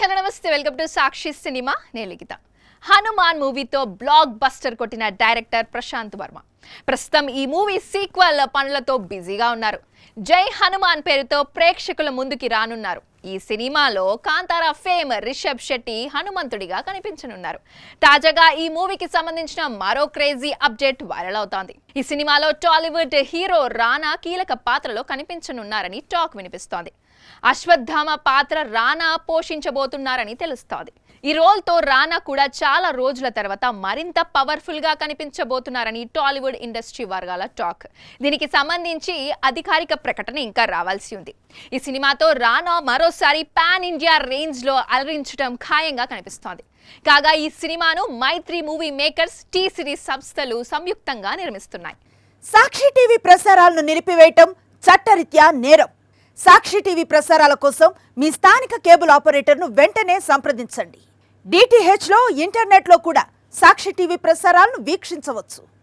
Hello నమస్తే welcome to Sakshi cinema నేను లిఖిత హనుమాన్ మూవీతో బ్లాక్ బస్టర్ కొట్టిన డైరెక్టర్ ప్రశాంత్ వర్మ ప్రస్తుతం ఈ మూవీ సీక్వెల్ పనులతో బిజీగా ఉన్నారు. జై హనుమాన్ పేరుతో ప్రేక్షకుల ముందుకి రానున్నారు. ఈ సినిమాలో కాంతారా ఫేమ్ రిషబ్ శెట్టి హనుమంతుడిగా కనిపించనున్నారు. తాజాగా ఈ మూవీకి సంబంధించిన మరో క్రేజీ అప్డేట్ వైరల్ అవుతోంది. ఈ సినిమాలో టాలీవుడ్ హీరో రానా కీలక పాత్రలో కనిపించనున్నారని టాక్ వినిపిస్తోంది. అశ్వత్థామ పాత్ర రానా పోషించబోతున్నారని తెలుస్తోంది. ఈ రోల్తో రానా కూడా చాలా రోజుల తర్వాత మరింత పవర్ఫుల్ గా కనిపించబోతున్నారని టాలీవుడ్ ఇండస్ట్రీ వర్గాల టాక్. దీనికి సంబంధించి అధికారిక ప్రకటన ఇంకా రావాల్సి ఉంది. ఈ సినిమాతో రానా మరోసారి పాన్ ఇండియా రేంజ్ లో అలరించడం ఖాయంగా కనిపిస్తోంది. కాగా ఈ సినిమాను మైత్రి మూవీ మేకర్స్ టీ సిరీస్ సంస్థలు సంయుక్తంగా నిర్మిస్తున్నాయి. సాక్షి టీవీ ప్రసారాలను నిలిపివేయటం చట్టరీత్యా నేరం. సాక్షి టీవీ ప్రసారాల కోసం మీ స్థానిక కేబుల్ ఆపరేటర్ను వెంటనే సంప్రదించండి. DTH లో ఇంటర్నెట్లో కూడా సాక్షి టీవీ ప్రసారాలను వీక్షించవచ్చు.